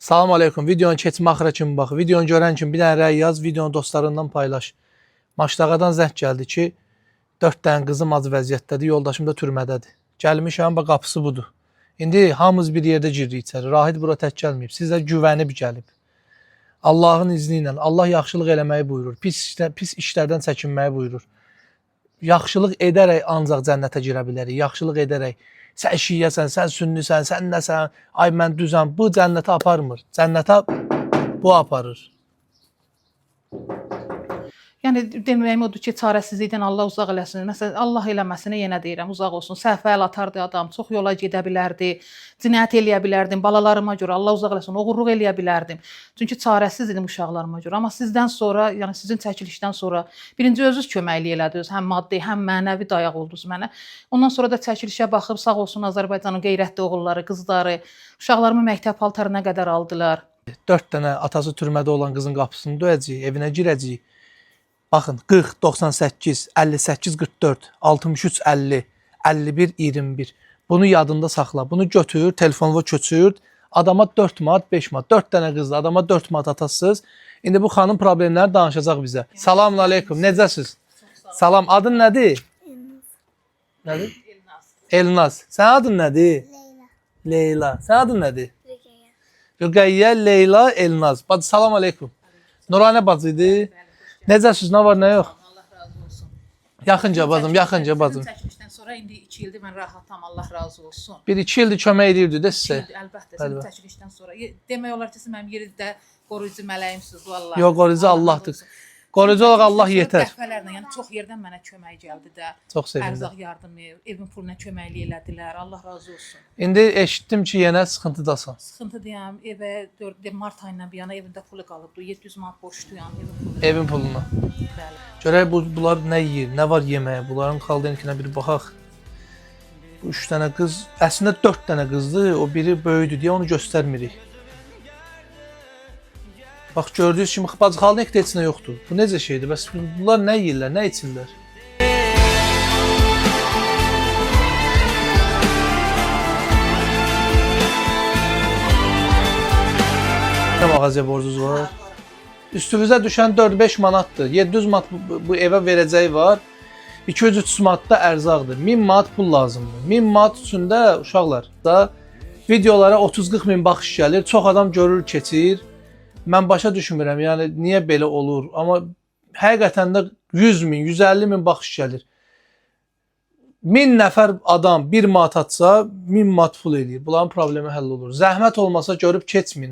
Salam aleykum. Videonu keçmə axıra kimi bax. Videonu görən kimi bir dənə rəy yaz, videonu dostlarından paylaş. Maçdağadan zəng gəldi ki, 4 dənə qızım az vəziyyətdədir, yoldaşım da türmədədir. Gəlmişəm, bax qapısı budur. İndi hamımız bir yerdə giririk içəri. Rahid bura tək gəlməyib. Sizə güvənib gəlib. Allahın izni ilə Allah yaxşılıq eləməyi buyurur. Pis işlərdən çəkinməyi buyurur. Yaxşılıq edərək ancaq cənnətə girə bilərik. Yaxşılıq edərək. Sən şiəsən, sən sünnisən, sən nəsən, ay mən düzəm. Bu cənnətə aparmır. Cənnətə bu aparır. Yəni deməyim odur ki, çarəsizlikdən Allah uzaq eləsin. Məsələn, Allah eləməsinə yenə deyirəm, uzaq olsun. Səhv əl atardı adam, çox yola gedə bilərdi, cinayət eləyə bilərdim, balalarıma görə Allah uzaq eləsin, oğurluq eləyə bilərdim. Çünki çarəsiz idim uşaqlarıma görə. Amma sizdən sonra, yəni sizin çəkilişdən sonra birinci özünüz köməklik elədiniz, həm maddi, həm mənəvi dayaq oldunuz mənə. Ondan sonra da çəkilişə baxıb sağ olsun Azərbaycanın qeyrətli oğulları, qızları, uşaqlarımı məktəb paltarına qədər aldılar. 4 dənə atası türmədə olan qızın qapısını döyəcəyik, evinə girəcəyik. Baxın, 40, 98, 58, 44, 63, 50, 51, 21. Bunu yadında saxla. Bunu götür, telefonuna köçür. Adama 4 manat, 5 manat. 4 dənə qızla adama 4 manat atasınız. İndi bu xanım problemləri danışacaq bizə. Selamun aleykum. Necəsiz? Salam. Adın nədir? Nədir? Elnaz. Sənin adın nədir? Leyla. Sənin adın nədir? Rüqəyyə, Leyla, Elnaz. Bacı, salam aleykum. Nuranə bacıydı. Necəsiz, nə var, nə yox? Allah razı olsun. Yaxınca bacım, yaxınca bacım. Çəkilişdən sonra indi 2 ildir mən rahatam, Allah razı olsun. 1-2 ildir kömək edirdi də sizə. Əlbəttə, sizin çəkilişdən sonra. Demək olar ki, siz mənim yerimdə qoruyucu mələyimsiniz, vallahi. Yox, qoruyucu Allahdır. Qoruyucu olaq Allah yetər. Dəfələrlə, yəni çox yerdən mənə kömək gəldi də. Çox sevindim. Ərzaq yardımı, evin puluna köməklik elədilər. Allah razı olsun. İndi eşitdim ki, yenə sıxıntıdasan. Sıxıntı deyəm, evə 4 mart ayından bir yana evində pulu qalıbdı. 700 manat borcluyam evin puluna. Evin puluna. Bəli. Görək bunlar nə yeyir, nə var yeməyə. Bunların xaldeninkinə bir baxaq. Bu 3 dənə qız, əslində 4 dənə qızdır. O biri böyüdür deyə onu göstərmirik. Bax gördüyünüz kimi bacı xaldenik də heç nə yoxdur. Bu necə şeydir? Bəs bunlar nə yeyirlər, nə içirlər? Nə mağazaya borcunuz var? Üstünüzə düşən 4-5 manatdır. 700 manat bu evə verəcəyi var. 200-300 manat da ərzaqdır. 1000 manat pul lazımdır. 1000 manat üçün də uşaqlar da videolara 30-40 min baxış gəlir. Çox adam görür, keçir. Mən başa düşmürəm, yəni niyə belə olur? Amma həqiqətən də 100 min, 150 min baxış gəlir. 1000 nəfər adam 1 manat atsa 1000 manat pul eləyir. Bunların problemi həll olur. Zəhmət olmasa görüb keçməyin.